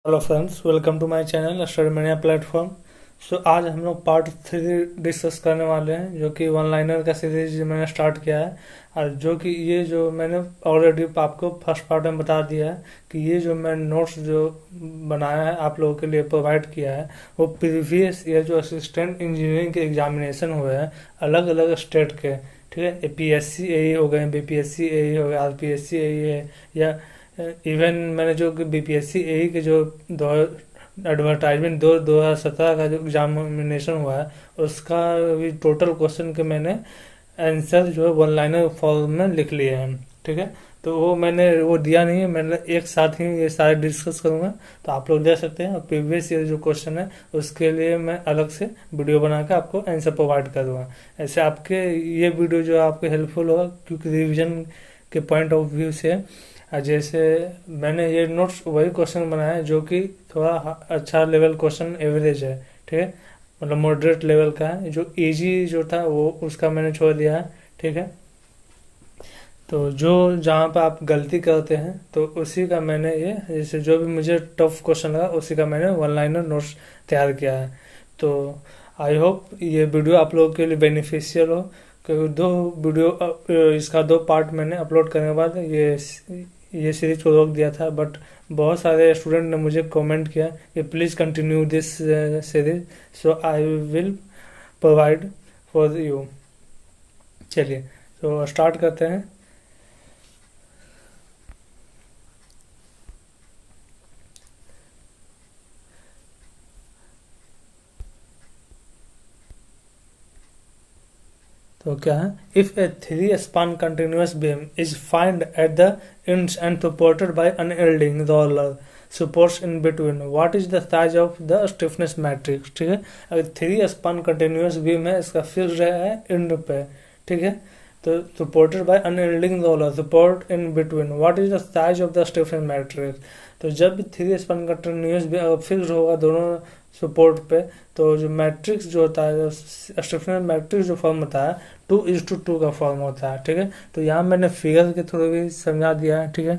Hello friends, welcome to my channel study mania platform. आज हम लोग पार्ट 3 डिस्कस करने वाले हैं, जो कि वन लाइनर का सीरीज मैंने स्टार्ट किया है। और जो कि ये जो मैंने ऑलरेडी आपको फर्स्ट पार्ट में बता दिया है कि ये जो मैं नोट्स जो बनाया है आप लोगों के लिए प्रोवाइड किया है, वो प्रीवियस ईयर जो असिस्टेंट इंजीनियरिंग के एग्जामिनेशन हुए हैं अलग अलग स्टेट के, ठीक है। APSC AE हो गए, BPSC AE हो गए, RPSC AE है, या इवन मैंने जो BPSC AE के जो दो एडवर्टाइजमेंट 2017 का जो एग्जामिनेशन हुआ है उसका भी टोटल क्वेश्चन के मैंने आंसर जो है वन लाइनर फॉर्म में लिख लिए हैं, ठीक है। तो वो मैंने वो दिया नहीं है, मैंने एक साथ ही ये सारे डिस्कस करूंगा, तो आप लोग देख सकते हैं। और प्रीवियस ईयर जो क्वेश्चन है उसके लिए मैं अलग से वीडियो बना के आपको आंसर प्रोवाइड करूँगा। ऐसे आपके ये वीडियो जो आपको हेल्पफुल होगा, क्योंकि रिविजन के पॉइंट ऑफ व्यू से जैसे मैंने ये नोट्स वही क्वेश्चन बनाया है जो कि थोड़ा अच्छा लेवल क्वेश्चन एवरेज है, ठीक है, मतलब मॉडरेट लेवल का है। जो इजी जो था वो उसका मैंने छोड़ दिया है, ठीक है। तो जो जहाँ पर आप गलती करते हैं तो उसी का मैंने ये जैसे जो भी मुझे टफ क्वेश्चन लगा उसी का मैंने वन लाइनर नोट्स तैयार किया है। तो आई होप ये वीडियो आप लोगों के लिए बेनिफिशियल हो, क्योंकि दो वीडियो इसका दो पार्ट मैंने अपलोड करने के बाद ये सीरीज को रोक दिया था, बट बहुत सारे स्टूडेंट ने मुझे कमेंट किया कि please continue this series, so I will provide for you. चलिए तो स्टार्ट करते हैं। तो क्या है, if A three span continuous beam is find at the ends and supported by unyielding roller supports in between, what is the size of the stiffness matrix, ठीक है। अगर थ्री स्पान कंटिन्यूअस बीम है, इसका fix है and पे, ठीक है। तो supported by unyielding roller support in between, what is the size of the stiffness matrix। तो जब three span continuous beam fix होगा दोनों सपोर्ट पे, तो जो मैट्रिक्स जो होता है, स्टिफनेस मैट्रिक्स जो फॉर्म होता है 2:2 का फॉर्म होता है, ठीक है। तो यहाँ मैंने फिगर के थ्रू भी समझा दिया है, ठीक है।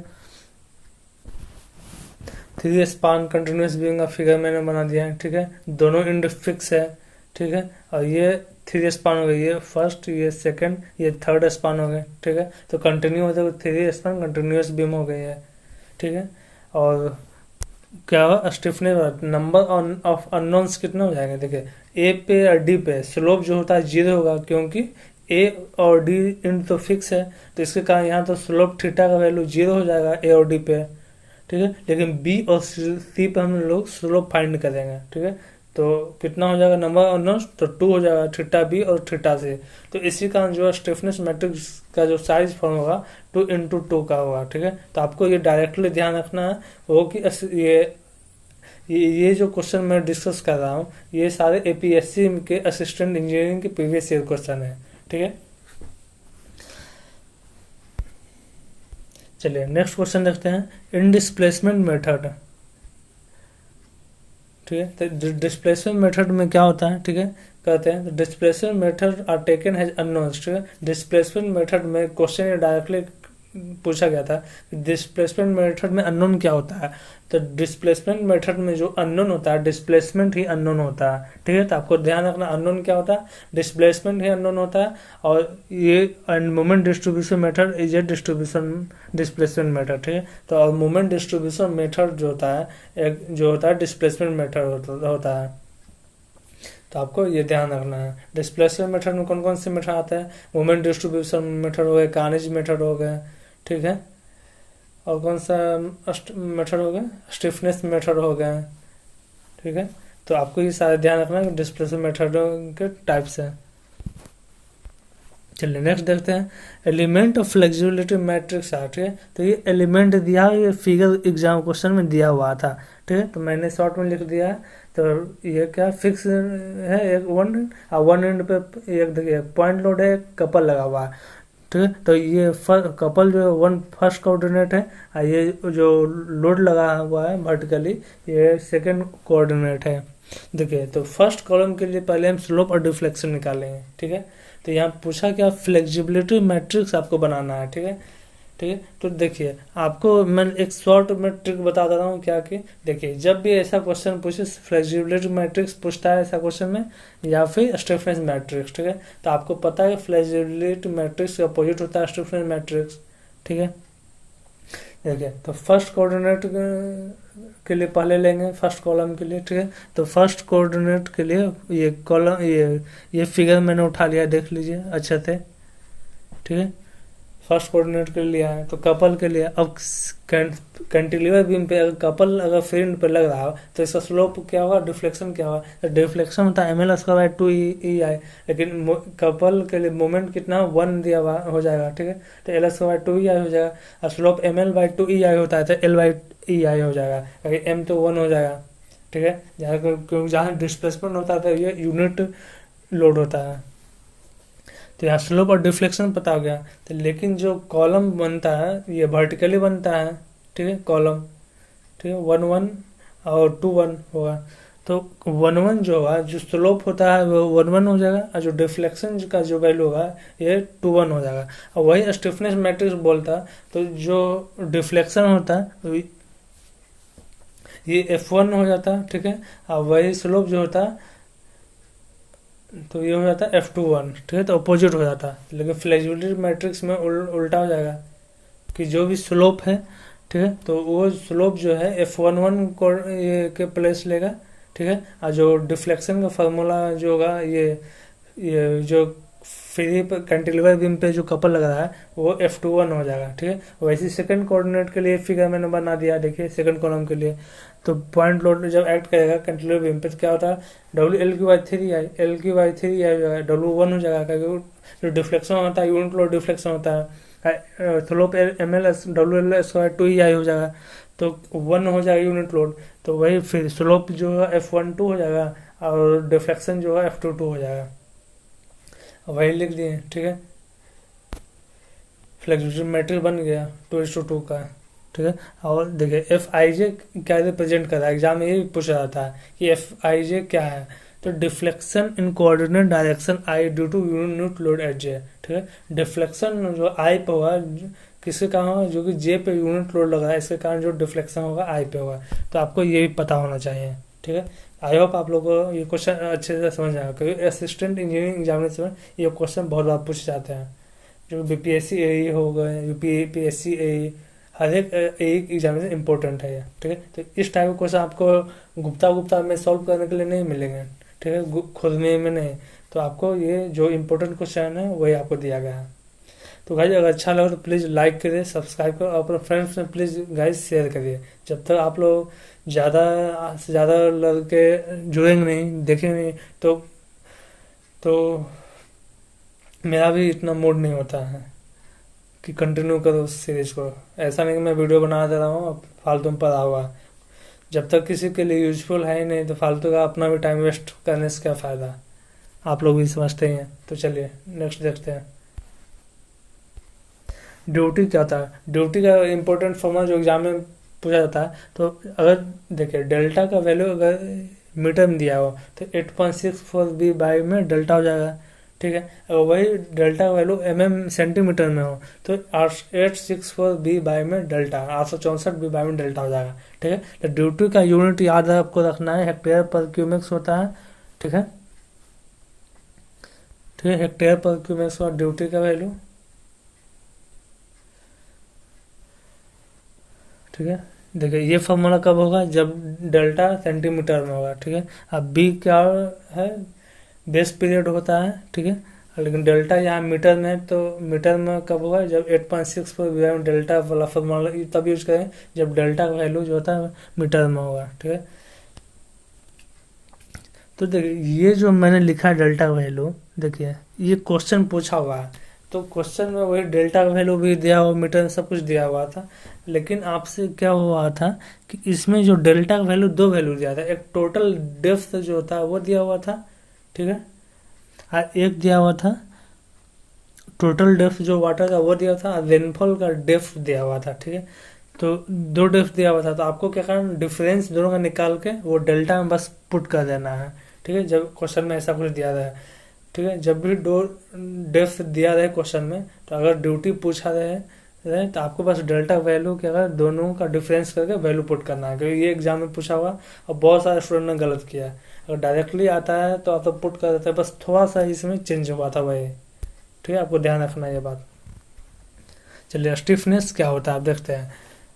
थ्री स्पान कंटिन्यूस बीइंग का फिगर मैंने बना दिया है, ठीक है। दोनों एंड फिक्स है, ठीक है। और ये थ्री स्पान हो गई, ये फर्स्ट, ये सेकंड, ये थर्ड स्पान हो गए, ठीक है। तो कंटिन्यू होते हुए थ्री स्पान कंटिन्यूस बीम हो गई है, ठीक है। और क्या होगा, स्टिफनेस नंबर ऑफ अननोन्स कितने हो जाएंगे, देखिए ए पे और डी पे स्लोप जो होता है 0 होगा, क्योंकि ए और डी इन तो फिक्स है, तो इसके कारण यहाँ तो स्लोप थीटा का वैल्यू 0 हो जाएगा ए और डी पे, ठीक है। लेकिन बी और सी पे हम लोग स्लोप फाइंड करेंगे, ठीक है। तो कितना हो जाएगा नंबर ऑफ अननोन्स, तो 2 हो जाएगा, थीटा बी और थीटा सी। तो इसी कारण जो है स्टिफनेस मैट्रिक्स का जो साइज फॉर्म होगा 2:2 का होगा, ठीक है। तो आपको ये डायरेक्टली ध्यान रखना है वो कि ये जो क्वेश्चन मैं डिस्कस कर रहा हूँ ये सारे APSC के असिस्टेंट इंजीनियरिंग के प्रीवियस ईयर क्वेश्चन है, ठीक है। चलिए नेक्स्ट क्वेश्चन देखते हैं, इन डिस्प्लेसमेंट मेथड, ठीक है। तो डिस्प्लेसमेंट मेथड में क्या होता है, ठीक है, कहते हैं displacement method are taken has unknowns, ठीक है। डिस्प्लेसमेंट मेथड में क्वेश्चन डायरेक्टली पूछा गया था डिस्प्लेसमेंट मेथड में अननोन क्या होता है। तो डिस्प्लेसमेंट मेथड में जो अननोन होता है, डिस्प्लेसमेंट ही अननोन होता है, ठीक है। तो आपको ध्यान रखना अननोन क्या होता है, डिस्प्लेसमेंट ही अननोन होता है। और ये moment distribution method is a distribution displacement method, ठीक है। तो मोमेंट डिस्ट्रीब्यूशन मेथड जो होता है एक जो होता है डिस्प्लेसमेंट मेथड होता है। तो आपको ये ध्यान रखना है डिस्प्लेसमेंट मेथड में कौन कौन से मेथड आते हैं, मोमेंट डिस्ट्रीब्यूशन मेथड हो गए, कार्नेज मेथड हो गए, ठीक है। और कौन सा मेथड हो गया, स्टिफनेस मेथड हो गया, ठीक है। तो आपको ये सारे ध्यान रखना है डिस्प्लेसमेंट मेथड के टाइप्स है। चलिए नेक्स्ट देखते हैं, एलिमेंट ऑफ फ्लेक्सिबिलिटी मैट्रिक्स है, ठीक है। तो ये एलिमेंट दिया है, ये फिगर एग्जाम क्वेश्चन में दिया हुआ था, ठीक है। तो मैंने शॉर्ट में लिख दिया है। तो ये क्या फिक्स है, एक वन एंड पे एक देखिए पॉइंट लोड है, कपल लगा हुआ है, ठीक है। तो ये कपल जो वन फर्स्ट कोऑर्डिनेट है और ये जो लोड लगा हुआ है वर्टिकली ये सेकंड कोऑर्डिनेट है। देखिए तो फर्स्ट कॉलम के लिए पहले हम स्लोप और डिफ्लेक्शन निकालेंगे, ठीक है। तो यहाँ पूछा क्या, फ्लेक्सिबिलिटी मैट्रिक्स आपको बनाना है, ठीक है। ठीक है। तो देखिए आपको मैं एक शॉर्ट में ट्रिक बता दे रहा हूँ क्या कि देखिए जब भी ऐसा क्वेश्चन पूछे, फ्लेक्सिबिलिटी मैट्रिक्स पूछता है ऐसा क्वेश्चन में या फिर स्टिफनेस मैट्रिक्स, ठीक है, तो आपको पता है फ्लेक्सिबिलिटी मैट्रिक्स के अपोजिट होता है स्टिफनेस मैट्रिक्स, ठीक है। देखिए तो फर्स्ट कोऑर्डिनेट के लिए पहले लेंगे फर्स्ट कॉलम के लिए, ठीक है। तो फर्स्ट कोऑर्डिनेट के लिए ये कॉलम ये फिगर मैंने उठा लिया, देख लीजिए अच्छे से, ठीक है। फर्स्ट कोऑर्डिनेट के लिए लिया है। तो कपल के लिए अब कैंटिलीवर बीम पे अगर कपल अगर फील्ड पे लग रहा हो तो इसका स्लोप क्या होगा, डिफ्लेक्शन क्या होगा, तो डिफ्लेक्शन होता है ml²/2 लेकिन कपल के लिए मोमेंट कितना 1 दिया हुआ हो जाएगा, ठीक है। तो l²/2 हो जाएगा और स्लोप ml/2 होता है तो l/e हो जाएगा, अगर m तो 1 हो जाएगा, ठीक है। क्योंकि जहाँ डिस्प्लेसमेंट होता है तो ये यूनिट लोड होता है। तो यहाँ स्लोप और डिफ्लेक्शन पता हो गया। तो लेकिन जो कॉलम बनता है ये वर्टिकली बनता है, ठीक है, कॉलम, ठीक है, 1 1 और 2 1 होगा। तो 1 1 जो होगा, जो स्लोप होता है वो 1 1 हो जाएगा और जो डिफ्लेक्शन का जो वैल्यू होगा ये 2 1 हो जाएगा। और वही स्टिफनेस मैट्रिक्स बोलता है तो जो डिफ्लेक्शन होता है ये F1 हो जाता है, ठीक है। और वही स्लोप जो होता है तो ये हो जाता है F21, ठीक है, तो अपोजिट हो जाता है। लेकिन फ्लेक्सिबिलिटी मैट्रिक्स में उल्टा हो जाएगा कि जो भी स्लोप है, ठीक है, तो वो स्लोप जो है F11 को के प्लेस लेगा, ठीक है। और जो डिफ्लेक्शन का फार्मूला जो होगा ये जो फ्री कैंटिलीवर बीम पे जो कपल लग रहा है वो F21 हो जाएगा, ठीक है। वैसे सेकंड कोऑर्डिनेट के लिए फिगर मैंने बना दिया, देखिए सेकंड कॉलम के लिए। तो पॉइंट लोड जब एक्ट करेगा कैंटिलीवर बीम पे तो क्या होता है W L/3 हो जाएगा, W1 हो जाएगा क्योंकि जो डिफ्लेक्शन होता है यूनिट लोड डिफ्लेक्शन होता है, स्लोप ml WL² हो जाएगा तो 1 हो जाएगा यूनिट लोड। तो वही फिर स्लोप जो है F12 हो जाएगा और डिफ्लेक्शन जो है F22 हो जाएगा, वही लिख दिए, ठीक है। फ्लेक्सिबिलिटी मैट्रिक्स बन गया 2:2 का, ठीक है। और देखिए Fij क्या रिप्रेजेंट कर रहा है, एग्जाम में ये पूछा जाता है कि Fij क्या है। तो deflection in coordinate direction I due to unit load at J, ठीक है। डिफ्लेक्शन जो आई पे होगा किसके कारण होगा, जो कि जे पे यूनिट लोड लग रहा है, इसके कारण जो डिफ्लेक्शन होगा आई पे होगा। तो आपको ये भी पता होना चाहिए, ठीक है। आई होप आप लोगों को ये क्वेश्चन अच्छे से समझ आएगा क्योंकि असिस्टेंट इंजीनियरिंग एग्जामिनेशन में ये क्वेश्चन बहुत बार पूछे जाते हैं। जो BPSC AE हो गए, UPSC AE, हर एक एग्जामिनेशन इंपॉर्टेंट है ये, ठीक है। तो इस टाइप के क्वेश्चन आपको गुप्ता में सॉल्व करने के लिए नहीं मिलेंगे, ठीक है, खोजने में नहीं। तो आपको ये जो इम्पोर्टेंट क्वेश्चन है वही आपको दिया गया है। तो गाइज अगर अच्छा लगा तो प्लीज़ लाइक करिए, सब्सक्राइब करो और अपने फ्रेंड्स में प्लीज़ गाइज शेयर करिए। जब तक आप लोग ज़्यादा से ज़्यादा लड़के जुड़ेंगे नहीं, देखेंगे नहीं, तो मेरा भी इतना मूड नहीं होता है कि कंटिन्यू करो उस सीरीज को। ऐसा नहीं कि मैं वीडियो बना दे रहा हूँ अब फालतू में पड़ा हुआ। जब तक किसी के लिए यूजफुल है ही नहीं तो फालतू का अपना भी टाइम वेस्ट करने से क्या फ़ायदा, आप लोग भी समझते ही हैं। तो चलिए नेक्स्ट देखते हैं। ड्यूटी क्या होता है, ड्यूटी का इम्पोर्टेंट फॉर्मूला जो एग्जाम में पूछा जाता है। तो अगर देखिए डेल्टा का वैल्यू अगर मीटर में दिया हो तो 8.64 B बाई में डेल्टा हो जाएगा, ठीक है। अगर वही डेल्टा का वैल्यू सेंटीमीटर में हो तो 864 B बाई में डेल्टा 864 B बाई में डेल्टा हो जाएगा, ठीक है। तो ड्यूटी का यूनिट याद है आपको रखना है, हेक्टेयर पर क्यूमेक्स होता है, ठीक है, ठीक है। हेक्टेयर पर क्यूमेक्स और ड्यूटी का वैल्यू, ठीक है। देखिए ये फॉर्मूला कब होगा, जब डेल्टा सेंटीमीटर में होगा, ठीक है। अब बी क्या है, बेस पीरियड होता है, ठीक है। लेकिन डेल्टा यहाँ मीटर में है तो मीटर में कब होगा, जब 8.64 में डेल्टा वाला फॉर्मूला तब यूज करें जब डेल्टा का वैल्यू जो होता है मीटर में होगा, ठीक है। तो देखिए ये जो मैंने लिखा है डेल्टा का वैल्यू, देखिए ये क्वेश्चन पूछा हुआ है तो क्वेश्चन में वही डेल्टा का वैल्यू भी दिया हुआ, मीटर में सब कुछ दिया हुआ था। लेकिन आपसे क्या हुआ था कि इसमें जो डेल्टा का वैल्यू दो वैल्यू दिया था, एक टोटल डेप्थ जो होता है वो दिया हुआ था, ठीक है, और एक दिया हुआ था टोटल डेप्थ जो वाटर का वो दिया था, रेनफॉल का डेप्थ दिया हुआ था, ठीक है। तो दो डेप्थ दिया हुआ था तो आपको क्या करना, डिफरेंस दोनों का निकाल के वो डेल्टा में बस पुट कर देना है, ठीक है। जब क्वेश्चन में ऐसा कुछ दिया है, ठीक है, जब भी दो डेप्थ दिया रहे क्वेश्चन में तो अगर ड्यूटी पूछा रहे है तो आपको बस डेल्टा वैल्यू क्या है, दोनों का डिफरेंस करके वैल्यू पुट करना है, क्योंकि ये एग्जाम में पूछा हुआ और बहुत सारे स्टूडेंट ने गलत किया है। अगर डायरेक्टली आता है तो आप तो पुट कर देते हैं, बस थोड़ा सा इसमें चेंज हुआ था वही। ठीक है, आपको ध्यान रखना है ये बात। चलिए स्टिफनेस क्या होता है आप देखते हैं।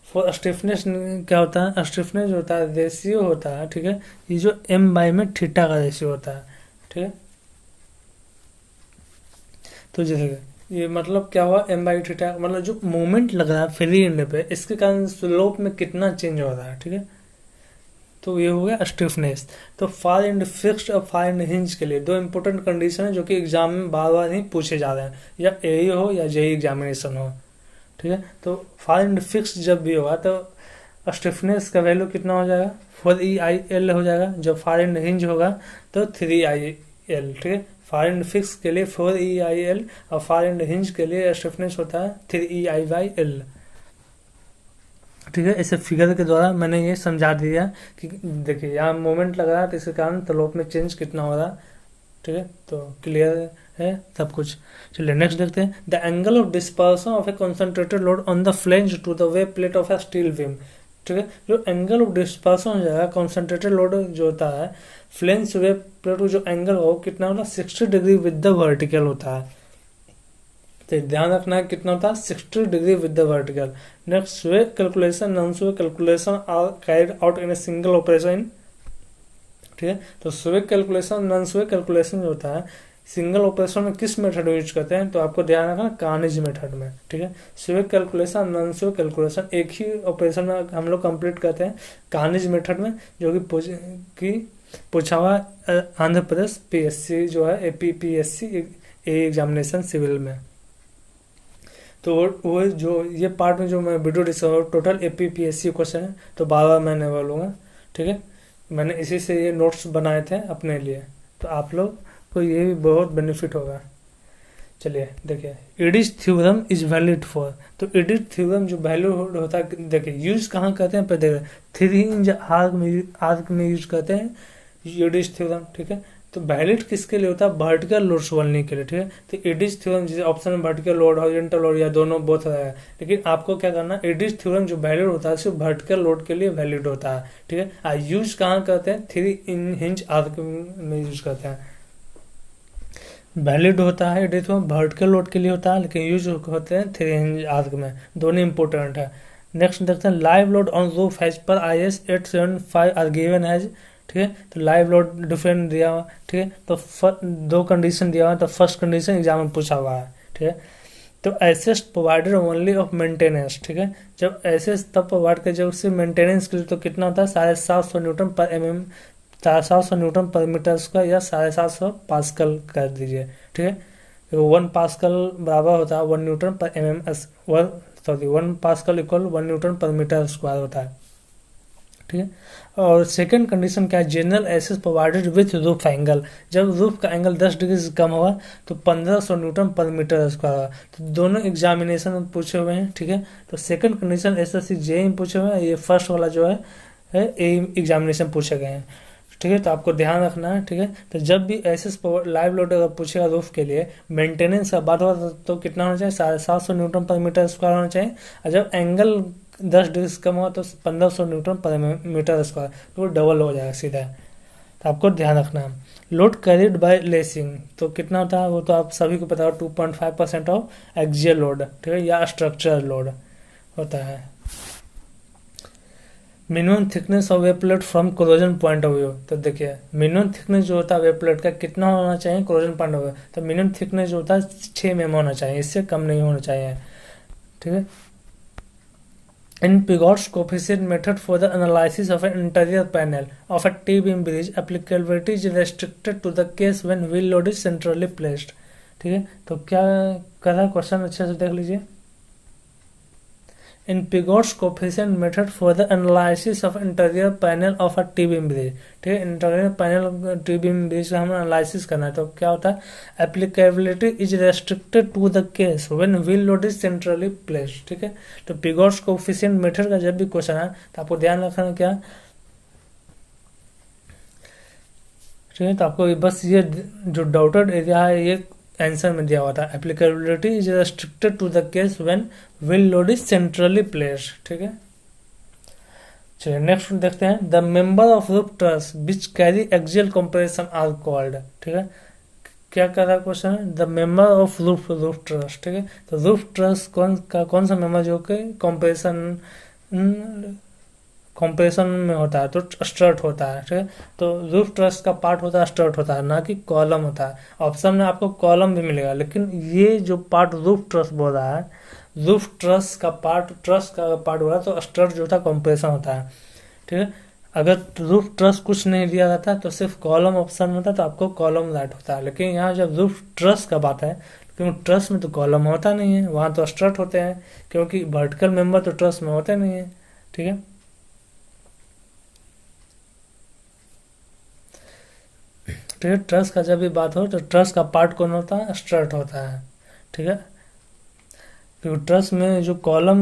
फॉर स्टिफनेस क्या होता है, स्टिफनेस जो होता है रेशियो होता है, ठीक है, ये जो एम बाई में थीटा का रेशियो होता है। ठीक है, तो जैसे ये मतलब क्या हुआ, एम बाई थीटा मतलब जो मोमेंट लग रहा है फ्री एंड पे, इसके कारण स्लोप में कितना चेंज हो रहा है। ठीक है, तो ये हो गया स्टिफनेस। तो फार एंड फिक्स्ड और फार एंड हिंज के लिए दो इंपॉर्टेंट कंडीशन है जो कि एग्जाम में बार बार ही पूछे जा रहे हैं, या एई हो या जेई एग्जामिनेशन हो। ठीक है, तो फार एंड फिक्स्ड जब भी होगा तो स्टिफनेस का वैल्यू कितना हो जाएगा, 4EIL हो जाएगा। जब फार एंड हिंज होगा तो 3IL। ठीक है, फार एंड फिक्स के लिए 4EIL और फार एंड हिंज के लिए स्टिफनेस होता है 3EIL। ठीक है, इसे फिगर के द्वारा मैंने ये समझा दिया कि देखिए यहाँ मोमेंट लग रहा है तो इसके कारण स्लोप में चेंज कितना हो रहा है। ठीक है, तो क्लियर है सब कुछ। चलिए नेक्स्ट देखते हैं, the angle of dispersion of a concentrated load on the flange to the web plate of a steel beam. ठीक है, जो एंगल ऑफ डिस्पर्सन हो जाएगा कंसंट्रेटेड लोड जो होता है फ्लेंज वे प्लेट को, जो एंगल हो कितना होता है 60 डिग्री विद द वर्टिकल होता है। तो ध्यान रखना है कितना होता है 60 degree with the vertical. Next sway calculation non sway calculation are carried out in a single operation. ठीक है, तो स्वे कैलकुलेशन नॉन स्वे कैलकुलेशन जो होता है सिंगल ऑपरेशन में किस मेथड यूज करते हैं, तो आपको ध्यान रखना कार्नेज मेथड में। ठीक है, स्वे कैलकुलेशन नॉन स्वे कैलकुलेशन एक ही ऑपरेशन में हम लोग कंप्लीट करते हैं कार्नेज मेथड में, जो कि पूछा हुआ आंध्र प्रदेश PSC जो है APPSC एग्जामिनेशन सिविल में। तो वो जो ये पार्ट में जो मैं video discuss total APPSC question है, तो बार बार मैंने बोलूँगा। ठीक है, मैंने इसी से ये नोट्स बनाए थे अपने लिए, तो आप लोग को ये भी बहुत बेनिफिट होगा। चलिए देखिए, adage theorem is valid for, तो एडिज थ्योरम जो वैल्यू होता है, देखिए यूज कहाँ करते हैं, पर देखिए 3 आर्क में यूज करते हैं एडिज थ्योरम। ठीक है, तो वैलिड किसके लिए होता है, वर्टिकल लोड सोल्वने के लिए। ठीक है, तो एडिज थ्योरम जैसे ऑप्शन में वर्टिकल लोड हॉरिजॉन्टल लोड या दोनों बोथ है, लेकिन आपको क्या करना है, एडिज थ्योरम जो वैलिड होता है सिर्फ वर्टिकल लोड के लिए वैलिड होता है। ठीक है, यूज कहाँ करते हैं 3 हिंज आर्क में यूज करते हैं। वैलिड होता है एडिज थ्योरम वर्टिकल लोड के लिए होता है, लेकिन यूज होते हैं 3 हिंज आर्क में, दोनों इंपोर्टेंट है। नेक्स्ट देखते हैं, live load on roof has पर IS 875 आर गिवन हैज। ठीक है, तो लाइव लोड डिफरेंट दिया हुआ। ठीक है, तो दो कंडीशन दिया हुआ, तो फर्स्ट कंडीशन एग्जाम में पूछा हुआ है। ठीक है, तो access provided only of maintenance. ठीक है, जब एसेस तब प्रोवाइड कर जब सिर्फ मेंटेनेंस के लिए, तो कितना होता है 750 Newton per mm, 750 Newton per metre square या 750 पास्कल कर दीजिए। ठीक है, 1 पास्कल बराबर होता है 1 newton per mm, 1 pascal equal 1 newton per metre square होता है। ठीक है, और सेकंड कंडीशन क्या है, general access provided with roof angle, जब रूफ का एंगल 10 डिग्री से कम होगा तो 1500 न्यूटन पर मीटर स्क्वायर होगा। तो दोनों एग्जामिनेशन में पूछे हुए हैं। ठीक है, तो सेकंड कंडीशन SSC JEE में पूछे हुए हैं, ये फर्स्ट वाला जो है एग्जामिनेशन पूछे गए हैं। ठीक है, तो आपको ध्यान रखना है। ठीक है, तो जब भी एसेस लाइव लोड अगर पूछेगा रूफ के लिए मेंटेनेंस का बात होगा तो कितना होना चाहिए 750 न्यूटन पर मीटर स्क्वायर होना चाहिए, और जब एंगल 10 डिग्री से कम होगा तो 1500 न्यूटन पर मीटर स्क्वायर, तो डबल हो जाएगा सीधा। तो आपको ध्यान रखना है। लोड कैरिड बाय लेसिंग तो कितना होता है, वो तो आप सभी को पता होगा 2.5% ऑफ एक्सियल लोड। ठीक है, या स्ट्रक्चरल लोड होता है। Minimum thickness of web plate from corrosion point of view, तो देखिए मिनिमम थिकनेस जो होता है वेब प्लेट का कितना होना चाहिए कोरोजन पॉइंट ऑफ व्यू, तो मिनिमम थिकनेस जो होता है 6 mm होना चाहिए, इससे कम नहीं होना चाहिए। ठीक है, इन Pigot's coefficient method for the analysis of an interior panel of a T-beam bridge applicability is restricted to the case when wheel load is centrally placed। ठीक है, तो क्या कर रहा है क्वेश्चन, अच्छे से देख लीजिए। इन Pigot's coefficient method for the analysis of interior panel of a T-beam bridge। ठीक है, इंटीरियर पैनल T-beam bridge का हमें एनालिसिस करना है, तो क्या होता है applicability is restricted to the case when wheel load is centrally placed. ठीक है, तो Pigot's coefficient मेथड का जब भी क्वेश्चन है तो आपको ध्यान रखना क्या, ठीक है, तो आपको बस ये जो डाउटेड एरिया है ये आंसर में दिया हुआ था, applicability is restricted to the case when wheel load is centrally placed. ठीक है, चलिए नेक्स्ट देखते हैं, the member of roof truss which carry axial compression are called. ठीक है, क्या कर रहा है क्वेश्चन है, the member of roof truss. ठीक है, तो रूफ ट्रस कौन सा मेंबर जो कि कंप्रेशन में होता है, तो स्ट्रट होता है। ठीक है, तो रूफ ट्रस का पार्ट होता है स्ट्रट होता है, ना कि कॉलम होता है। ऑप्शन में आपको कॉलम भी मिलेगा, लेकिन ये जो पार्ट रूफ ट्रस बोल रहा है, रूफ ट्रस का पार्ट बोल रहा है, तो स्ट्रट जो था कंप्रेशन होता है। ठीक है, अगर रूफ ट्रस कुछ नहीं दिया जाता तो सिर्फ कॉलम ऑप्शन होता तो आपको कॉलम राइट होता है, लेकिन यहाँ जब रूफ ट्रस का बात है, क्योंकि ट्रस में तो कॉलम होता नहीं है, वहां तो स्ट्रट होते हैं, क्योंकि वर्टिकल मेंबर तो ट्रस में होते नहीं है। ठीक है, ठीक है, ट्रस का जब भी बात हो तो ट्रस का पार्ट कौन होता है, स्ट्रट होता है। ठीक है, क्योंकि ट्रस में जो कॉलम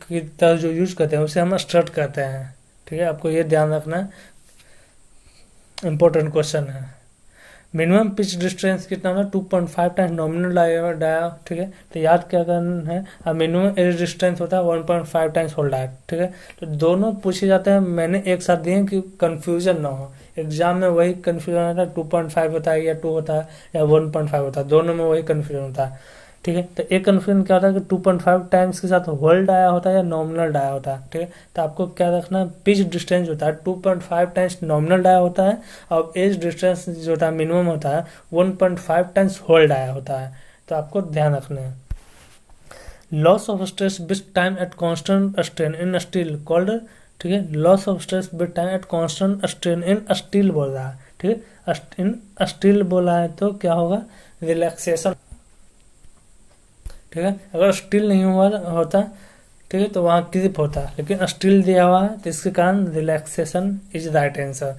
की तरह जो यूज करते हैं उसे हम स्ट्रट कहते हैं। ठीक है, आपको ये ध्यान रखना है, इंपॉर्टेंट क्वेश्चन है। मिनिमम पिच डिस्टेंस कितना होना, 2.5 टाइम्स नॉमिनल डाया। ठीक है, तो याद क्या करना है, अब मिनिमम एज डिस्टेंस होता है 1.5 टाइम्स होल डाया। ठीक है, तो दोनों पूछे जाते हैं, मैंने एक साथ दिए कि कंफ्यूजन ना हो, एग्जाम में वही कंफ्यूजन होता है, 2.5 होता है या 2 होता है या 1.5 होता है, दोनों में वही कंफ्यूजन होता है। ठीक है, तो एक कन्फ्यूजन क्या होता है कि 2.5 टाइम्स के साथ होल डाया होता है या नॉमिनल डाया होता है। ठीक है, तो आपको क्या रखना है, पिच डिस्टेंस होता है 2.5 टाइम्स नॉमिनल डाया होता है, और एज डिस्टेंस जो होता है मिनिमम होता है 1.5 टाइम्स होल डाया होता है। तो आपको ध्यान रखना है। Loss of stress with time at constant strain in steel called. ठीक है, loss of stress with time at constant strain in steel बोल रहा है। ठीक है, इन स्टील बोला है तो क्या होगा, रिलैक्सेशन। ठीक है, अगर स्टील नहीं होता ठीक है तो वहाँ क्रिप होता, लेकिन स्टील दिया हुआ है तो इसके कारण रिलैक्सेशन इज राइट आंसर।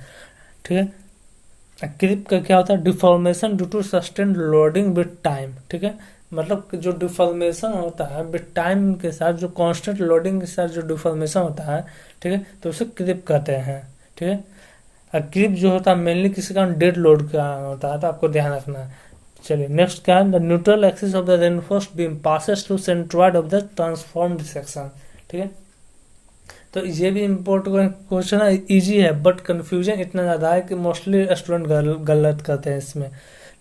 ठीक है, क्रिप का क्या होता है, deformation due to sustain loading with time. ठीक है, मतलब जो डिफॉर्मेशन होता है विद टाइम के साथ, जो कांस्टेंट लोडिंग के साथ जो डिफॉर्मेशन होता है, ठीक है, तो उसे क्रिप कहते हैं। ठीक है, क्रिप जो होता है मेनली किसी कारण डेड लोड का होता है, तो आपको ध्यान रखना है। चलिए नेक्स्ट क्या है, the neutral axis of the reinforced beam passes through centroid of the transformed section. ठीक है, तो ये भी इम्पोर्टेंट क्वेश्चन है, इजी है, बट कंफ्यूजन इतना ज़्यादा है कि मोस्टली स्टूडेंट गलत करते हैं इसमें।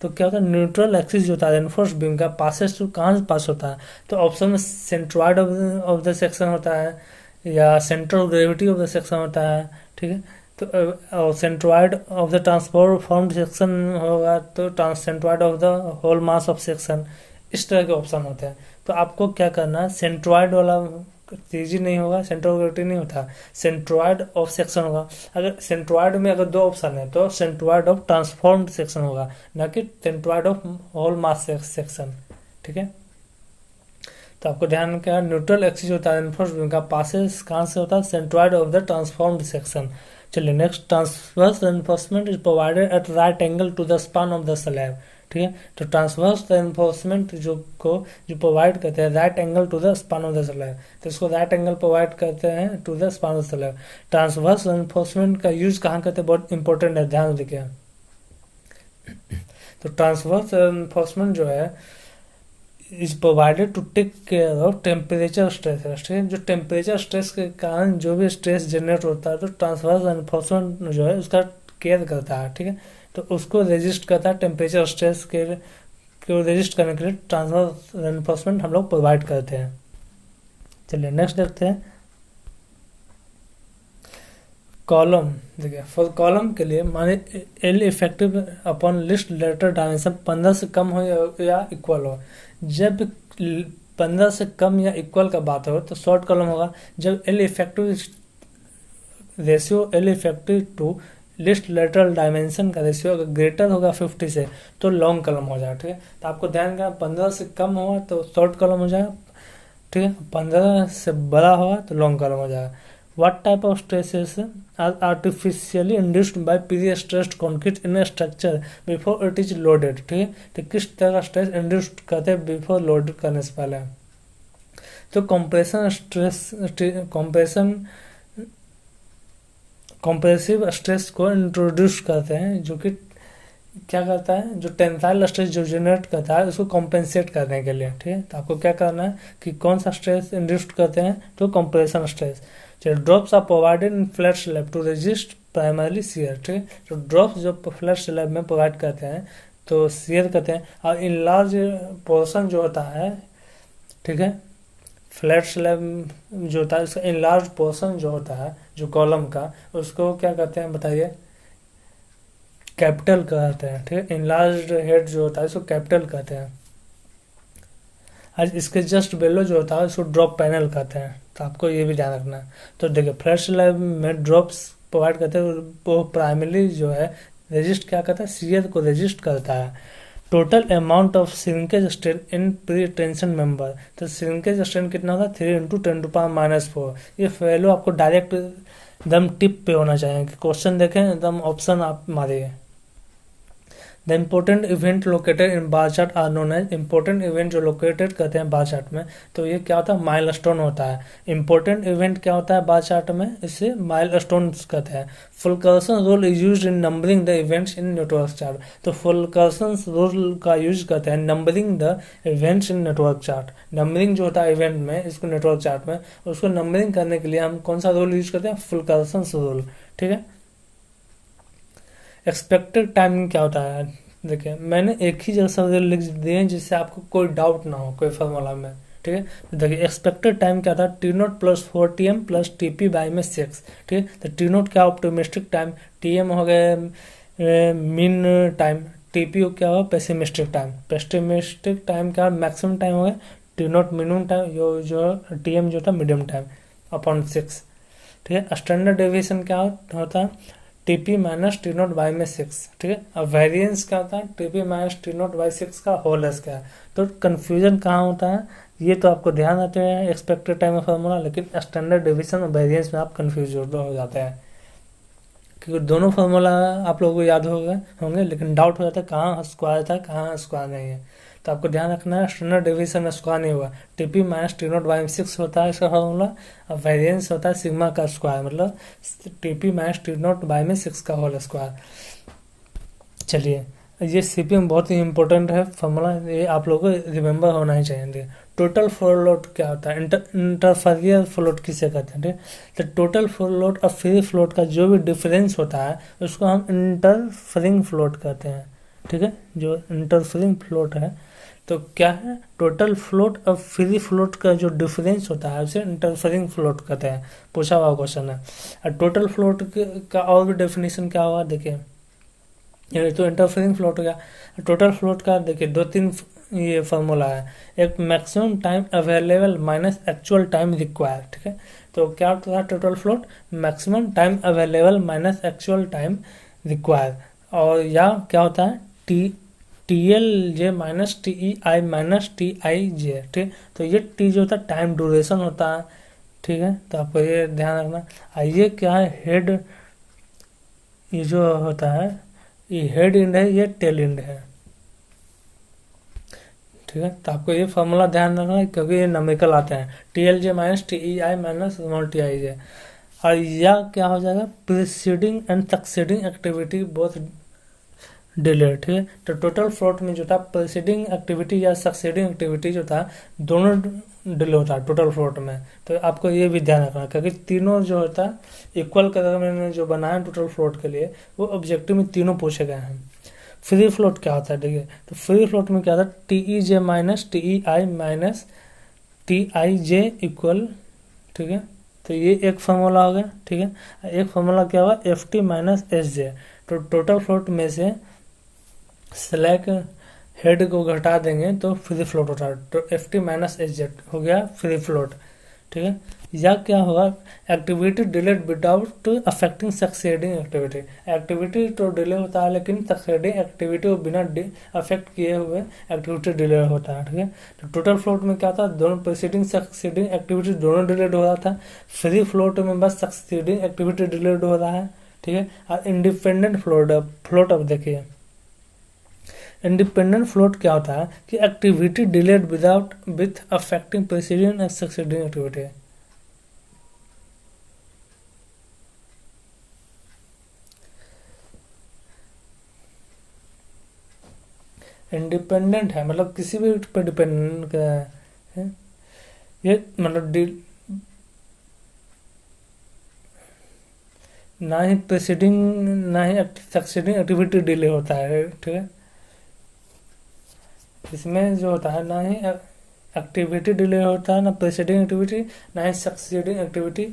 तो क्या होता है, न्यूट्रल एक्सिस जो होता है रेनफोर्स्ड बीम का पासेस थ्रू कहाँ से पास होता है, तो ऑप्शन में सेंट्रॉइड ऑफ द सेक्शन होता है या centre of gravity of the section होता है। ठीक है, तो centroid of the transformed section होगा तो centroid of the whole mass of section, इस तरह के ऑप्शन होते हैं। तो आपको क्या करना है, सेंट्रॉइड वाला तेजी नहीं होगा, सेंटर ऑफ ग्रेविटी नहीं होता, सेंट्रॉइड ऑफ सेक्शन होगा। अगर सेंट्रॉइड में अगर 2 ऑप्शन है तो सेंट्रॉइड ऑफ ट्रांसफॉर्म्ड सेक्शन होगा, ना कि centroid of whole mass section. ठीक है, तो आपको ध्यान क्या, न्यूट्रल एक्सिस होता है रेनफोर्स्ड बीम का, पासेस कहाँ से होता है, centroid of the transformed section. चलिए next, transverse reinforcement is provided at right angle to the span of the slab. ठीक है, तो ट्रांसवर्स रेनफोर्समेंट जो प्रोवाइड करते हैं right angle to the span of the slab, तो इसको राइट एंगल प्रोवाइड करते हैं to the span of the slab. Transverse reinforcement का यूज कहाँ करते हैं, बहुत इंपॉर्टेंट है, ध्यान रखिए। तो ट्रांसवर्स रेनफोर्समेंट जो है is provided to take care of temperature stress. ठीक है, जो टेम्परेचर स्ट्रेस के कारण जो भी स्ट्रेस जनरेट होता है तो ट्रांसवर्स रेनफोर्समेंट जो है उसका केयर करता है। ठीक है, तो उसको रेजिस्ट करता है, टेम्परेचर स्ट्रेस को रेजिस्ट करने के लिए ट्रांसवर्स रेनफोर्समेंट हम लोग प्रोवाइड करते हैं। चलिए नेक्स्ट देखते हैं, कॉलम। देखिए फॉर कॉलम के लिए माने L effective upon least lateral dimension 15 से कम हो या इक्वल हो। जब 15 से कम या इक्वल का बात हो तो शॉर्ट कॉलम होगा। जब L effective ratio L effective to least lateral dimension का रेशियो अगर ग्रेटर होगा 50 से तो लॉन्ग कॉलम हो जाएगा। ठीक है, तो आपको ध्यान का 15 से कम होगा तो शॉर्ट कॉलम हो जाएगा। ठीक है, 15 से बड़ा होगा तो लॉन्ग कॉलम हो जाएगा। What type of stresses are artificially induced by pre-stressed concrete in a structure before it is loaded? ठीक है, तो किस तरह का स्ट्रेस इंड्यूस्ड करते हैं बिफोर लोड करने से पहले, तो कंप्रेशन स्ट्रेस, कंप्रेसिव स्ट्रेस को इंट्रोड्यूस करते हैं जो कि क्या करता है, जो टेंसाइल स्ट्रेस जो जनरेट करता है उसको कॉम्पेंसेट करने के लिए, ठीक है। तो आपको क्या करना है कि कौन सा स्ट्रेस इंड्यूस करते हैं, तो कंप्रेशन स्ट्रेस। चलिए, drops are provided in flat slab to resist primarily shear, ठीक है। तो ड्रॉप्स जो फ्लैट स्लैब में प्रोवाइड करते हैं तो शियर करते हैं, और इन लार्ज पोर्शन जो होता है, ठीक है, फ्लैट स्लैब जो होता है उसका इन लार्ज पोर्शन जो होता है जो कॉलम का, उसको क्या कहते हैं बताइए, कैपिटल कहते हैं, ठीक है। इनलार्ज्ड हेड जो होता है इसको कैपिटल कहते हैं। आज इसके जस्ट बेलो जो होता है उसको ड्रॉप पैनल कहते हैं, तो आपको ये भी ध्यान रखना है। तो देखिए, फ्लैट स्लैब में ड्रॉप्स प्रोवाइड करते हैं, वो प्राइमरी जो है रेजिस्ट क्या करता है, सीयर को रेजिस्ट करता है। Total amount of shrinkage strain in pre tension member, तो श्रिंकेज स्ट्रेन कितना होता है, 3 × 10⁻⁴। ये वैल्यू आपको डायरेक्ट एकदम टिप पे होना चाहिए कि क्वेश्चन देखें एकदम ऑप्शन आप मारिए। The important event located in bar chart are known as, important event जो लोकेटेड करते हैं बार चार्ट में, तो ये क्या होता है, माइलस्टोन होता है। इम्पोर्टेंट इवेंट क्या होता है बार चार्ट में, इसे माइलस्टोन कहते हैं। Fulkerson rule is used in numbering the events in network chart, तो फुलकर्सन रूल का यूज करते हैं numbering the events in network chart. Numbering जो होता है इवेंट में, इसको नेटवर्क चार्ट में, उसको नंबरिंग करने के लिए हम कौन सा रूल यूज करते हैं, फुलकर्सन रूल, ठीक है। एक्सपेक्टेड टाइमिंग क्या होता है, देखिए मैंने एक ही जगह सब लिख दिए जिससे आपको कोई डाउट ना हो कोई फॉर्मूला में, ठीक है। तो देखिए, एक्सपेक्टेड टाइम क्या था, T0 + 4Tm + TP/6, ठीक है। तो T0 क्या ऑप्टिमिस्टिक टाइम, Tm हो गए मीन टाइम, TP क्या हुआ पेसिमिस्टिक टाइम। पेसिमिस्टिक टाइम क्या मैक्सिमम टाइम हो गया, T0 मिनिमम टाइम, जो Tm जो था मीडियम टाइम अपॉन 6, ठीक है। स्टैंडर्ड डेविएशन क्या होता है, TP-T0/6, ठीक है। अब वेरिएंस क्या होता है, TP-T0/6 का होल स्क्वायर। तो कंफ्यूजन कहाँ होता है, ये तो आपको ध्यान रखते हैं एक्सपेक्टेड टाइम का फॉर्मूला, लेकिन स्टैंडर्ड डेविएशन और वेरिएंस में आप कंफ्यूज हो जाते हैं, क्योंकि दोनों फार्मूला आप लोगों को याद होंगे, लेकिन डाउट हो जाता है कहाँ स्क्वायर था कहाँ स्क्वायर नहीं है। तो आपको ध्यान रखना है स्टैंडर्ड डेविएशन में स्क्वायर नहीं हुआ, TP-T0/6 होता है इसका फार्मूला, और वेरिएंस होता है सिग्मा का स्क्वायर, मतलब TP-T0/6 का होल स्क्वायर। चलिए, ये सीपीएम बहुत ही इंपॉर्टेंट है फार्मूला, ये आप लोगों को रिमेंबर होना ही चाहिए। टोटल फ्लोट क्या होता है, इंटरफेरियर फ्लोट किसे कहते हैं, तो टोटल फ्लोट और फ्री फ्लोट का जो भी डिफरेंस होता है उसको हम इंटरफेरिंग फ्लोट कहते हैं, ठीक है। जो इंटरफेरिंग फ्लोट है तो क्या है, टोटल फ्लोट और फ्री फ्लोट का जो डिफरेंस होता है उसे इंटरफेरिंग फ्लोट कहते हैं, पूछा हुआ क्वेश्चन है। और टोटल फ्लोट का और भी डेफिनेशन क्या हुआ, देखिए ये तो इंटरफेरिंग फ्लोट हो गया। टोटल फ्लोट का देखिए 2-3 ये फार्मूला है, एक maximum time available minus actual time required, ठीक है। तो क्या होता है total float, maximum time available minus actual time required, और या क्या होता है TLJ minus TEI minus TIJ, ठीक। तो ये T जो होता है टाइम ड्यूरेशन होता है, ठीक है। तो आपको ये ध्यान रखना। ये क्या है, हेड, ये जो होता है ये हेड इंड है, ये टेल इंड है, ठीक है। तो आपको ये फॉर्मूला ध्यान रखना है क्योंकि ये नंबरिकल आते हैं, TLJ minus TEI minus TIJ। और यह क्या हो जाएगा, preceding and succeeding activity both delay, ठीक है। तो टोटल फ्लोट में जो था प्रीसीडिंग एक्टिविटी या सक्सीडिंग एक्टिविटी जो था दोनों डिले होता है टोटल फ्लोट में। तो आपको ये भी ध्यान रखना क्योंकि तीनों जो होता है इक्वल कलर में जो बनाया टोटल फ्लोट के लिए वो ऑब्जेक्टिव में तीनों पूछे गए हैं। फ्री फ्लोट क्या होता है, देखिए तो फ्री फ्लोट में क्या होता है, TEJ minus TEI minus TIJ equal, ठीक है। तो ये एक फॉर्मूला हो गया, ठीक है। एक फॉर्मूला क्या हुआ, FT माइनस SJ। तो टोटल फ्लोट में से स्लैक हेड को घटा देंगे तो फ्री फ्लोट होता है, तो FT माइनस SJ हो गया फ्री फ्लोट, ठीक है। या क्या होगा, activity delayed without affecting succeeding activity, activity तो डिले होता है लेकिन सक्सेडिंग एक्टिविटी को बिना अफेक्ट किए हुए एक्टिविटी डिले होता है, ठीक है। तो टोटल फ्लोट में क्या था, दोनों प्रीसीडिंग सक्सेडिंग एक्टिविटी दोनों डिलेड हो रहा था, फ्री फ्लोट में बस सक्सेडिंग एक्टिविटी डिलेड हो रहा है, ठीक है। और इंडिपेंडेंट फ्लोट अब देखिए, इंडिपेंडेंट फ्लोट क्या होता है कि activity delayed without with affecting preceding and succeeding activity. Independent है, मतलब किसी भी पे डिपेंड कर रहा है। ये मतलब ना ही प्रेसिडिंग ना ही सक्सीडिंग एक्टिविटी डिले होता है, ठीक है। इसमें जो होता है ना ही एक्टिविटी डिले होता है, ना प्रेसिडिंग एक्टिविटी, ना ही सक्सीडिंग एक्टिविटी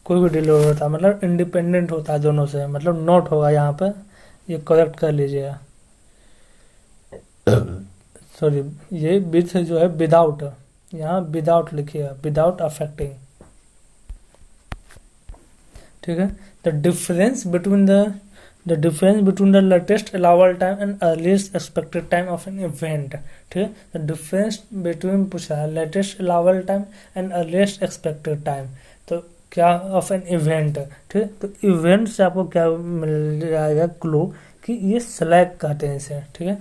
कोई भी डिले होता है, मतलब इंडिपेंडेंट होता है दोनों से, मतलब नोट होगा यहाँ पर, ये करेक्ट कर लीजिएगा। सॉरी, ये विथ जो है विदाउट, यहाँ विदाउट लिखिएगा, विदाउट अफेक्टिंग, ठीक है। The difference between the latest allowable time and earliest expected time of an event, ठीक है। द डिफरेंस बिटवीन पूछा है latest allowable time and earliest expected time, तो क्या ऑफ एन इवेंट, ठीक है। तो इवेंट से आपको क्या मिल जाएगा क्लू कि ये स्लैग कहते हैं इसे, ठीक है,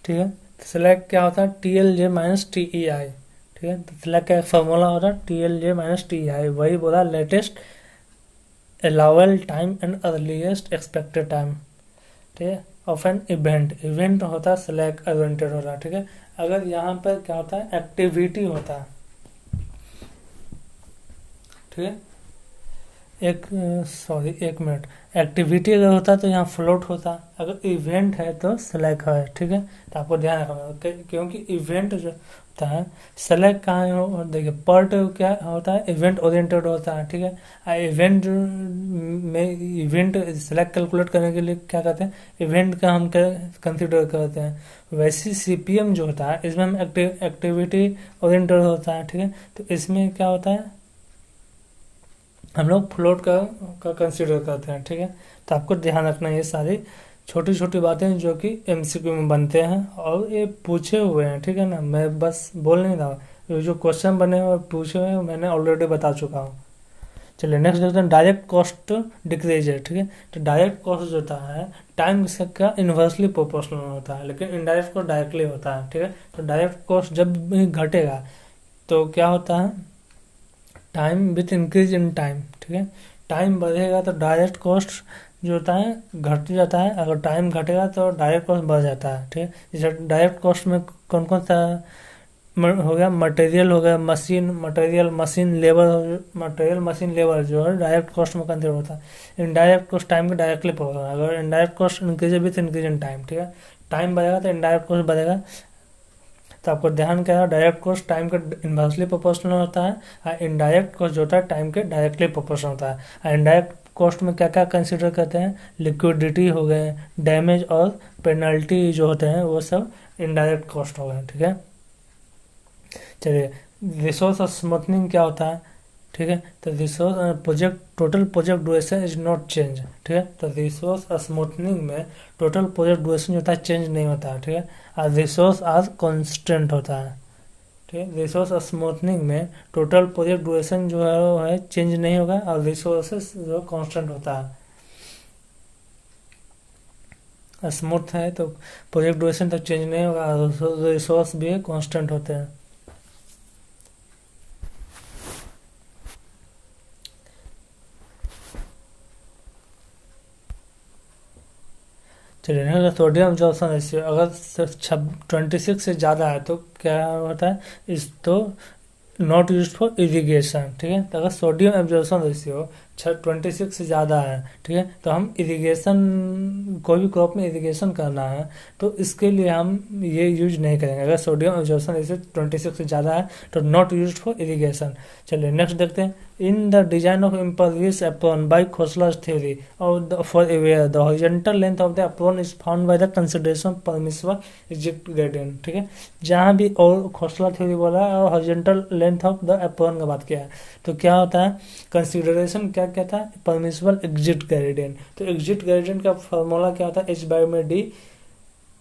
ठीक है। स्लैग क्या होता है, TLJ माइनस TEI, ठीक है। तो स्लैग का एक फॉर्मूला होता है TLJ माइनस TEI, वही बोला latest allowable time and earliest expected time, ठीक है, ऑफ एन इवेंट। इवेंट होता है स्लैग इवेंटेड होता है, ठीक है। अगर यहाँ पर क्या होता है एक्टिविटी होता है, ठीक है, एक मिनट, एक्टिविटी अगर होता तो यहाँ फ्लोट होता, अगर इवेंट है तो स्लैग है, ठीक है। तो आपको ध्यान रखना, क्योंकि इवेंट जो होता है स्लैग कहाँ है, देखिए पर्ट क्या होता है, इवेंट ओरिएंटेड होता है, ठीक है। इवेंट में इवेंट स्लैग कैलकुलेट करने के लिए क्या कहते हैं, इवेंट का हम कंसिडर करते हैं। वैसे CPM जो होता है इसमें हम एक्टिविटी ओरिएंटेड होता है, ठीक है। तो इसमें क्या होता है, हम लोग फ्लोट का कंसिडर करते हैं, ठीक है। तो आपको ध्यान रखना ये सारी छोटी छोटी बातें जो कि MCQ में बनते हैं और ये पूछे हुए हैं, ठीक है ना, मैं बस बोल नहीं रहा, ये जो क्वेश्चन बने हुए पूछे हुए हैं मैंने ऑलरेडी बता चुका हूँ। चलिए नेक्स्ट देखते हैं, डायरेक्ट कॉस्ट डिक्रीज है, ठीक है। तो डायरेक्ट कॉस्ट जो होता है टाइम का इन्वर्सली प्रोपोर्शनल होता है, लेकिन इनडायरेक्ट कॉस्ट डायरेक्टली होता है, ठीक है। तो डायरेक्ट कॉस्ट जब भी घटेगा तो क्या होता है, time with increase in time, ठीक है। टाइम बढ़ेगा तो डायरेक्ट कॉस्ट जो होता है घट जाता है, अगर टाइम घटेगा तो डायरेक्ट कॉस्ट बढ़ जाता है, ठीक है। जैसे डायरेक्ट कॉस्ट में कौन कौन सा हो गया, मटेरियल हो गया, मशीन लेबर जो है डायरेक्ट कॉस्ट में कंसिडर होता है। इनडायरेक्ट कॉस्ट टाइम के डायरेक्टली पड़ेगा, अगर indirect cost increase with increase in time, ठीक है। टाइम बढ़ेगा तो इनडायरेक्ट कॉस्ट बढ़ेगा, तो आपको ध्यान क्या है, डायरेक्ट कॉस्ट टाइम के इन्वर्सली प्रोपोर्शनल होता है, और इनडायरेक्ट कॉस्ट जो होता है टाइम के डायरेक्टली प्रोपोर्शनल होता है। और इनडायरेक्ट कॉस्ट में क्या क्या कंसिडर करते हैं, लिक्विडिटी हो गए, डैमेज और पेनल्टी जो होते हैं वो सब इनडायरेक्ट कॉस्ट हो गए, ठीक है। चलिए रिसोर्स स्मूथनिंग क्या होता है, ठीक है। तो resource total project duration is not change, ठीक है। तो रिसोर्स स्मूथनिंग में टोटल प्रोजेक्ट ड्यूरेशन जो होता है चेंज नहीं होता है, ठीक है। और रिसोर्स आज कांस्टेंट होता है, ठीक है। रिसोर्स स्मूथनिंग में टोटल प्रोजेक्ट ड्यूरेशन जो है वो है चेंज नहीं होगा, और रिसोर्सेस जो कांस्टेंट होता है। स्मूथ है तो प्रोजेक्ट ड्यूरेशन तो चेंज नहीं होगा, और रिसोर्स भी कांस्टेंट होते हैं। चलिए सोडियम एब्जॉर्प्शन रेशियो अगर 26 से ज़्यादा है तो क्या होता है, इस तो नॉट यूज फॉर इरिगेशन, ठीक है। तो अगर सोडियम एब्जॉर्प्शन रेशियो 26 से ज़्यादा है, ठीक है, तो हम इरिगेशन कोई भी क्रॉप में इरिगेशन करना है तो इसके लिए हम ये यूज नहीं करेंगे। अगर सोडियम एब्जॉर्प्शन रेशियो 26 से ज़्यादा है तो नॉट यूज फॉर इरिगेशन। चलिए नेक्स्ट देखते हैं, in the design of impervious apron by Khosला's theory of for a where the horizontal length of the apron is found by the consideration permissible eject gradient, ठीक है। जहाँ भी और Khosla theory बोला है और horizontal length of the apron का बात किया है, तो क्या होता है कंसिडरेशन क्या कहता है, परमिसिबल एग्जिट ग्रेडियंट। तो एग्जिट ग्रेडियंट का फॉर्मूला क्या होता है, एच बाई में D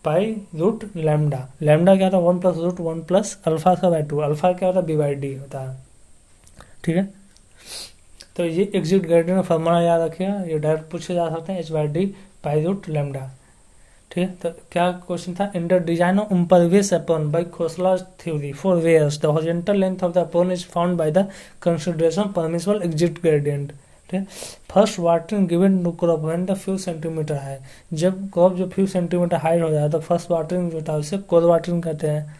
pi root lambda. Lambda क्या होता है 1 + √1 + अल्फा का बाई 2, अल्फा क्या होता है b/d होता है, ठीक है। तो ये एग्जिट ग्रेडियंट का फॉर्मूला याद रखिएगा, ये डायरेक्ट पूछे जा सकते हैं, h/d पाई रूट लैम्डा, ठीक है। तो क्या क्वेश्चन था, in the design of impervious apron by Khosला's theory for where the horizontal length of the apron is found by the consideration permissible exit gradient, ठीक है। First watering given to crop when the few centimetre है, जब crop जो few centimetre height हो जाए तो first watering जो होता है उसे कोर वाटरिंग कहते हैं।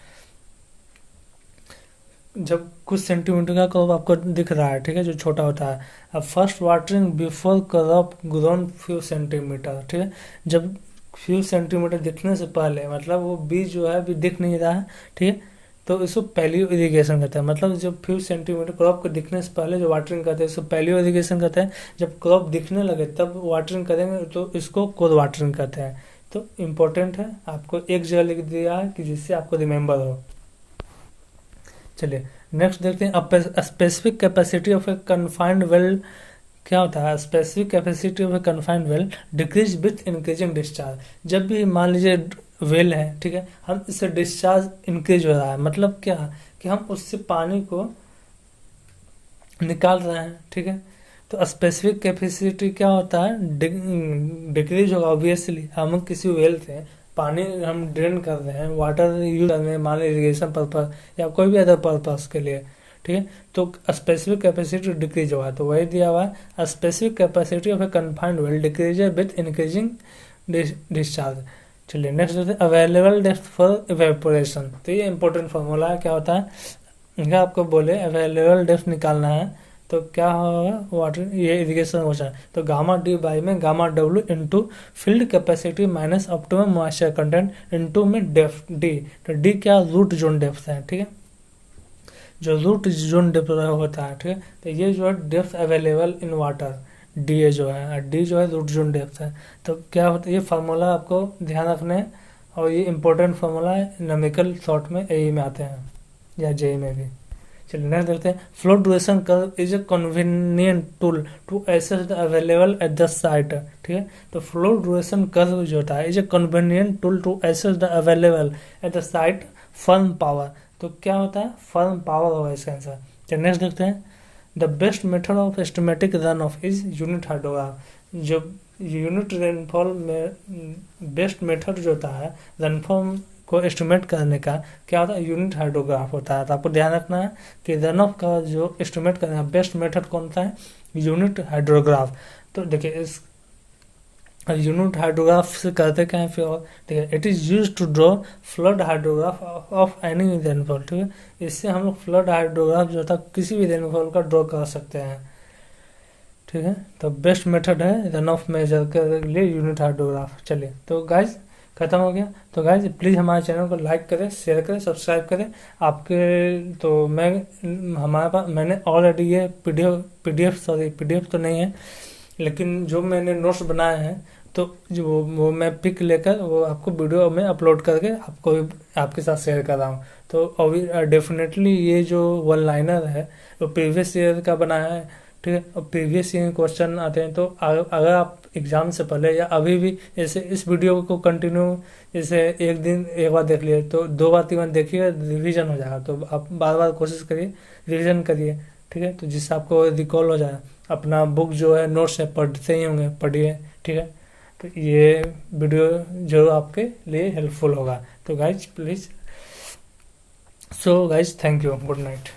जब कुछ सेंटीमीटर का क्रॉप आपको दिख रहा है, ठीक है, जो छोटा होता है। अब first watering before crop grown few centimetre, ठीक है, जब फ्यू सेंटीमीटर दिखने से पहले, मतलब वो बीज जो है अभी दिख नहीं रहा है, ठीक है, तो इसको पैलियो इरिगेशन कहते हैं। मतलब जब फ्यू सेंटीमीटर क्रॉप को दिखने से पहले जो वाटरिंग करते हैं इसको पैलियो इरिगेशन कहते हैं। जब क्रॉप दिखने लगे तब वाटरिंग करेंगे तो इसको कोर वाटरिंग कहते हैं। तो इम्पोर्टेंट है, आपको एक जगह लिख दिया है कि जिससे आपको रिमेंबर हो। चलिए नेक्स्ट देखते हैं, specific capacity of A confined well क्या होता है। Specific capacity of A confined well decrease with increasing discharge. जब भी मान लीजिए वेल है, ठीक है, हम इससे डिस्चार्ज इंक्रीज हो रहा है, मतलब क्या कि हम उससे पानी को निकाल रहे हैं, ठीक है, तो स्पेसिफिक कैपेसिटी क्या होता है, डिक्रीज होगा। ऑब्वियसली हम किसी वेल से पानी हम ड्रेन कर रहे हैं, वाटर यूज कर रहे हैं, मान लो इरिगेशन पर्पज या कोई भी अदर पर्पज के लिए, ठीक है, तो स्पेसिफिक कैपेसिटी डिक्रीज होगा। तो वही दिया हुआ है, specific capacity of A confined well decrease with increasing discharge. चलिए नेक्स्ट देखते हैं, अवेलेबल डेप्थ फॉर इवेपोरेशन। तो ये इंपॉर्टेंट फॉर्मूला है, क्या होता है, इनका आपको बोले अवेलेबल डेप्थ निकालना है तो क्या होगा, वाटर ये इरिगेशन हो जाए तो गामा डी बाई में gamma W into field capacity minus optimum moisture content into में डेप्थ डी। तो डी क्या, रूट जोन डेप्थ है, ठीक है, जो रूट जोन डेप्थ होता है, ठीक है, तो ये जो है depth available in water D A जो है, डी जो है रूट जोन डेप्थ है। तो क्या होता है, ये फार्मूला आपको ध्यान रखना है और ये इंपॉर्टेंट फार्मूला है, नॉमेरिकल शॉर्ट में ए में आते हैं या जे में भी। चलिए नेक्स्ट देखते हैं, flow duration curve is a convenient tool to assess the available at the site, ठीक है, तो फ्लो ड्यूरेशन कर्व जो होता है is a convenient tool to assess the available at the site firm power. तो क्या होता है, फर्म पावर होगा इसका आंसर। चलिए नेक्स्ट देखते हैं, the best method of estimating run off is unit hydrograph. जो यूनिट रेनफॉल में बेस्ट मेथड जो होता है रेनफॉल को एस्टिमेट करने का, क्या होता है, यूनिट हाइड्रोग्राफ होता है। तो आपको ध्यान रखना है कि रन ऑफ का जो एस्टिमेट करने का बेस्ट मेथड कौन सा है, यूनिट हाइड्रोग्राफ। तो देखिए इस यूनिट हाइड्रोग्राफ से करते क्या है फिर, ठीक है, it is use to draw flood hydrograph of any rainfall, ठीक है, इससे हम लोग फ्लड हाइड्रोग्राफ जो होता है किसी भी रेनफॉल का ड्रॉ कर सकते हैं, ठीक है। तो बेस्ट मेथड है रन ऑफ मेजर के लिए यूनिट हाइड्रोग्राफ। चलिए तो गाइज खत्म हो गया। तो गाइज प्लीज़ हमारे चैनल को लाइक करें, शेयर करें, सब्सक्राइब करें। आपके तो हमारे पास मैंने ऑलरेडी ये पीडीएफ तो नहीं है, लेकिन जो मैंने नोट्स बनाए हैं तो जो वो मैं पिक लेकर वो आपको वीडियो में अपलोड करके आपको आपके साथ शेयर कर रहा हूँ। तो अभी डेफिनेटली ये जो वन लाइनर है वो प्रीवियस ईयर का बनाया है, ठीक है, और प्रीवियस ईयर क्वेश्चन आते हैं। तो अगर आप एग्जाम से पहले या अभी भी जैसे इस वीडियो को कंटिन्यू जैसे एक दिन एक बार देख लिए तो 2 बार 3 बार देखिए, रिवीजन हो जाएगा। तो आप बार बार कोशिश करिए, रिवीजन करिए, ठीक है, तो जिससे आपको रिकॉल हो जाए। अपना बुक जो है नोट्स है पढ़ते ही होंगे, पढ़िए, ठीक है, तो ये वीडियो जो आपके लिए हेल्पफुल होगा। तो guys please, so guys thank you, good night.